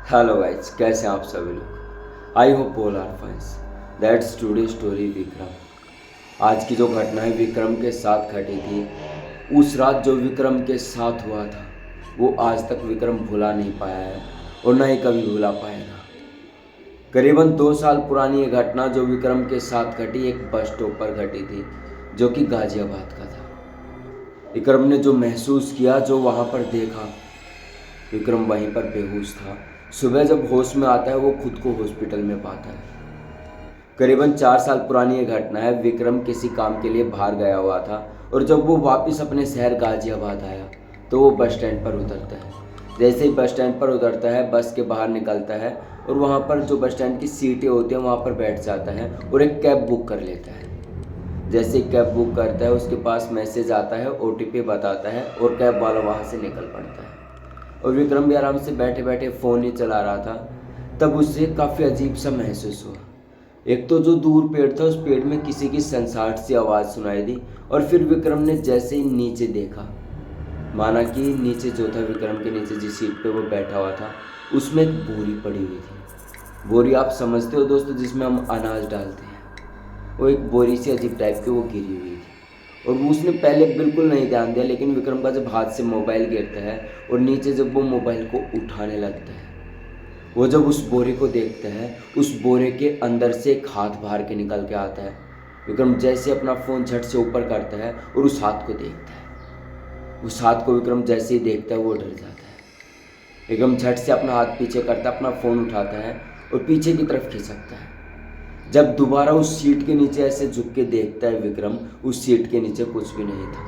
Hello guys, कैसे हैं आप सभी लोग। I hope all are fine. That's today story Vikram. आज की जो घटना है विक्रम के साथ घटी थी, उस रात जो विक्रम के साथ हुआ था वो आज तक विक्रम भुला नहीं पाया है और ना ही कभी भुला पाएगा। करीबन 2 साल पुरानी ये घटना जो विक्रम के साथ घटी एक बस स्टॉप पर घटी थी, जो कि गाजियाबाद का था। विक्रम ने जो महसूस किया, जो वहाँ पर देखा, विक्रम वहीं पर बेहोश था। सुबह जब होश में आता है वो खुद को हॉस्पिटल में पाता है। करीबन 4 साल पुरानी ये घटना है। विक्रम किसी काम के लिए बाहर गया हुआ था और जब वो वापस अपने शहर गाजियाबाद आया तो वो बस स्टैंड पर उतरता है। जैसे ही बस स्टैंड पर उतरता है, बस के बाहर निकलता है और वहाँ पर जो बस स्टैंड की सीटें होती हैं वहाँ पर बैठ जाता है और एक कैब बुक कर लेता है। जैसे ही कैब बुक करता है उसके पास मैसेज आता है, ओटीपी बताता है और कैब वाला वहाँ से निकल पड़ता है। और विक्रम भी आराम से बैठे बैठे फ़ोन ही चला रहा था। तब उसे काफ़ी अजीब सा महसूस हुआ। एक तो जो दूर पेड़ था उस पेड़ में किसी की सनसनाहट सी आवाज़ सुनाई दी और फिर विक्रम ने जैसे ही नीचे देखा, माना कि नीचे जो था, विक्रम के नीचे जिस सीट पे वो बैठा हुआ था उसमें एक बोरी पड़ी हुई थी। बोरी आप समझते हो दोस्तों, जिसमें हम अनाज डालते हैं। वो एक बोरी सी अजीब टाइप की वो गिरी हुई थी और उसने पहले बिल्कुल नहीं ध्यान दिया, लेकिन विक्रम का जब हाथ से मोबाइल गिरता है और नीचे जब वो मोबाइल को उठाने लगता है, वो जब उस बोरे को देखता है, उस बोरे के अंदर से एक हाथ बाहर के निकल के आता है। विक्रम जैसे अपना फ़ोन झट से ऊपर करता है और उस हाथ को देखता है। उस हाथ को विक्रम जैसे ही देखता है वो डर जाता है। विक्रम झट से अपना हाथ पीछे करता है, अपना फ़ोन उठाता है और पीछे की तरफ खिसकता है। जब दोबारा उस सीट के नीचे ऐसे झुक के देखता है विक्रम, उस सीट के नीचे कुछ भी नहीं था।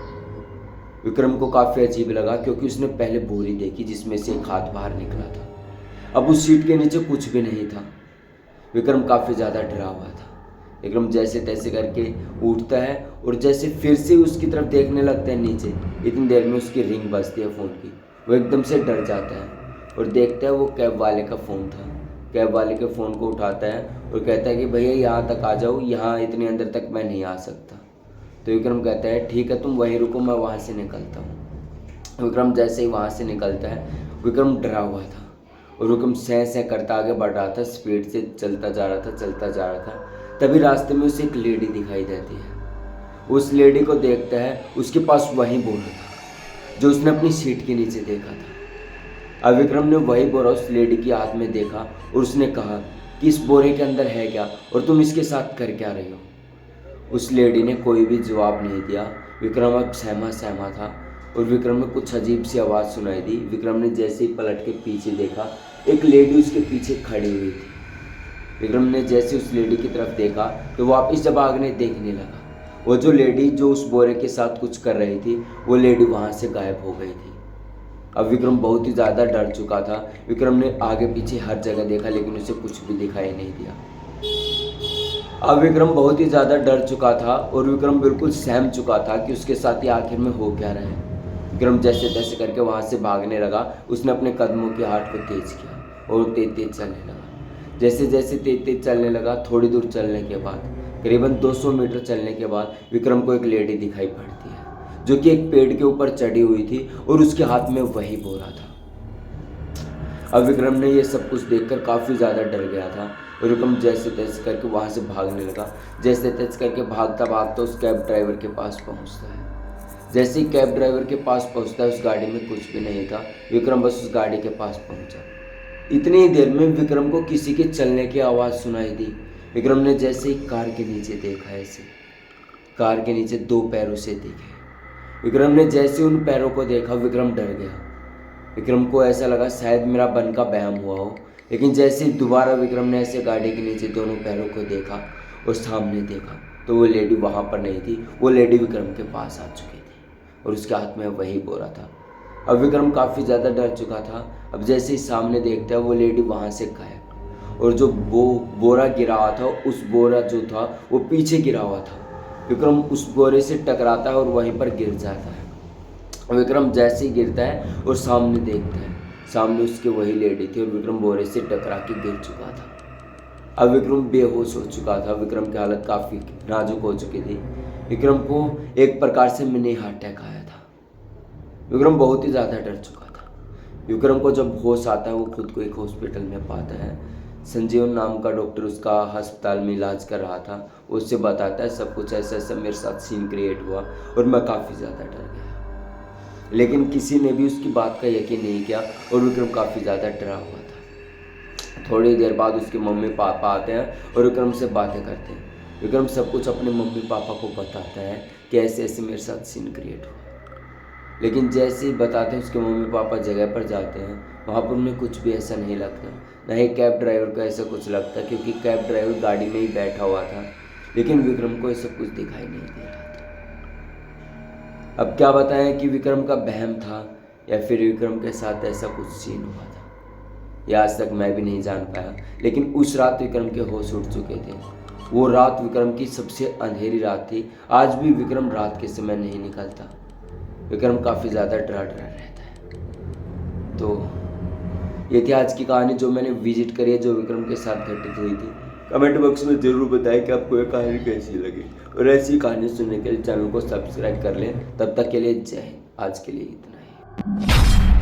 विक्रम को काफ़ी अजीब लगा क्योंकि उसने पहले बोरी देखी जिसमें से एक हाथ बाहर निकला था। अब उस सीट के नीचे कुछ भी नहीं था। विक्रम काफ़ी ज़्यादा डरा हुआ था। विक्रम जैसे तैसे करके उठता है और जैसे फिर से उसकी तरफ देखने लगता है नीचे, इतनी देर में उसकी रिंग बजती है फ़ोन की। वो एकदम से डर जाता है और देखता है वो कैब वाले का फ़ोन था। कैब वाले के फ़ोन को उठाता है और कहता है कि भैया यहाँ तक आ जाओ, यहाँ इतने अंदर तक मैं नहीं आ सकता। तो विक्रम कहता है ठीक है, तुम वहीं रुको, मैं वहाँ से निकलता हूँ। विक्रम जैसे ही वहाँ से निकलता है, विक्रम डरा हुआ था और विक्रम सह सह करता आगे बढ़ रहा था, स्पीड से चलता जा रहा था, चलता जा रहा था। तभी रास्ते में उसे एक लेडी दिखाई देती है। उस लेडी को देखता है, उसके पास वही बोरा था जो उसने अपनी सीट के नीचे देखा था। अब विक्रम ने वही बोरा उस लेडी के हाथ में देखा और उसने कहा कि इस बोरे के अंदर है क्या और तुम इसके साथ कर क्या रही हो। उस लेडी ने कोई भी जवाब नहीं दिया। विक्रम अब सहमा सहमा था और विक्रम में कुछ अजीब सी आवाज़ सुनाई दी। विक्रम ने जैसे ही पलट के पीछे देखा, एक लेडी उसके पीछे खड़ी हुई थी। विक्रम ने जैसे उस लेडी की तरफ देखा तो वापस जब आगने देखने लगा, वो जो लेडी जो उस बोरे के साथ कुछ कर रही थी, वो लेडी वहाँ से गायब हो गई थी। अब विक्रम बहुत ही ज़्यादा डर चुका था। विक्रम ने आगे पीछे हर जगह देखा लेकिन उसे कुछ भी दिखाई नहीं दिया। अब विक्रम बहुत ही ज़्यादा डर चुका था और विक्रम बिल्कुल सहम चुका था कि उसके साथ ही आखिर में हो क्या रहा है। विक्रम जैसे तैसे करके वहाँ से भागने लगा। उसने अपने कदमों की हाथ को तेज किया और तेज तेज चलने लगा। जैसे जैसे तेज तेज चलने लगा, थोड़ी दूर चलने के बाद, करीबन 200 मीटर चलने के बाद, विक्रम को एक लेडी दिखाई पड़ती है जो कि एक पेड़ के ऊपर चढ़ी हुई थी और उसके हाथ में वही बोरा था। अब विक्रम ने ये सब कुछ देखकर काफ़ी ज़्यादा डर गया था और विक्रम जैसे तैसे करके वहाँ से भागने लगा। जैसे तैसे करके भागता भागता उस कैब ड्राइवर के पास पहुँचता है। जैसे ही कैब ड्राइवर के पास पहुँचता है, उस गाड़ी में कुछ भी नहीं था। विक्रम बस उस गाड़ी के पास पहुँचा। इतनी ही देर में विक्रम को किसी के चलने की आवाज़ सुनाई दी। विक्रम ने जैसे ही कार के नीचे देखा, ऐसे कार के नीचे 2 पैर उसे दिखे। विक्रम ने जैसे उन पैरों को देखा, विक्रम डर गया। विक्रम को ऐसा लगा शायद मेरा बन का व्यायाम हुआ हो। लेकिन जैसे ही दोबारा विक्रम ने ऐसे गाड़ी के नीचे दोनों पैरों को देखा और सामने देखा तो वो लेडी वहाँ पर नहीं थी। वो लेडी विक्रम के पास आ चुकी थी और उसके हाथ में वही बोरा था। अब विक्रम काफ़ी ज़्यादा डर चुका था। अब जैसे ही सामने देखता है, वो लेडी वहाँ से गायब और जो वो बोरा गिरा हुआ था, उस बोरा जो था वो पीछे गिरा हुआ था। विक्रम उस बोरे से टकराता है और वहीं पर गिर जाता है। विक्रम जैसे ही गिरता है और सामने देखता है, सामने उसके वही लेडी थी और विक्रम बोरे से टकरा के गिर चुका था। अब विक्रम बेहोश हो चुका था। विक्रम की हालत काफ़ी नाजुक हो चुकी थी। विक्रम को एक प्रकार से मिनी हार्ट अटैक आया था। विक्रम बहुत ही ज़्यादा डर चुका था। विक्रम को जब होश आता है वो खुद को एक हॉस्पिटल में पाता है। संजीवन नाम का डॉक्टर उसका अस्पताल में इलाज कर रहा था। उससे बताता है सब कुछ ऐसा ऐसा मेरे साथ सीन क्रिएट हुआ और मैं काफ़ी ज़्यादा डर गया, लेकिन किसी ने भी उसकी बात का यकीन नहीं किया और विक्रम काफ़ी ज़्यादा डरा हुआ था। थोड़ी देर बाद उसके मम्मी पापा आते हैं और विक्रम से बातें करते हैं। विक्रम सब कुछ अपने मम्मी पापा को बताता है कि ऐसे ऐसे मेरे साथ सीन क्रिएट हुआ, लेकिन जैसे ही बताते हैं उसके मम्मी पापा जगह पर जाते हैं, वहाँ पर उन्हें कुछ भी ऐसा नहीं लगता, ना ही कैब ड्राइवर को ऐसा कुछ लगता, क्योंकि कैब ड्राइवर गाड़ी में ही बैठा हुआ था। लेकिन विक्रम को ऐसा कुछ दिखाई नहीं दे रहा था। अब क्या बताएं कि विक्रम का वहम था या फिर विक्रम के साथ ऐसा कुछ सीन हुआ था, यह आज तक मैं भी नहीं जान पाया। लेकिन उस रात विक्रम के होश उड़ चुके थे। वो रात विक्रम की सबसे अंधेरी रात थी। आज भी विक्रम रात के समय नहीं निकलता। विक्रम काफ़ी ज़्यादा डरा रहता है। तो ये थी आज की कहानी जो मैंने विजिट करी है, जो विक्रम के साथ घटित हुई थी। कमेंट बॉक्स में ज़रूर बताएं कि आपको ये कहानी कैसी लगी, और ऐसी कहानी सुनने के लिए चैनल को सब्सक्राइब कर लें। तब तक के लिए जय हिंद। आज के लिए इतना ही।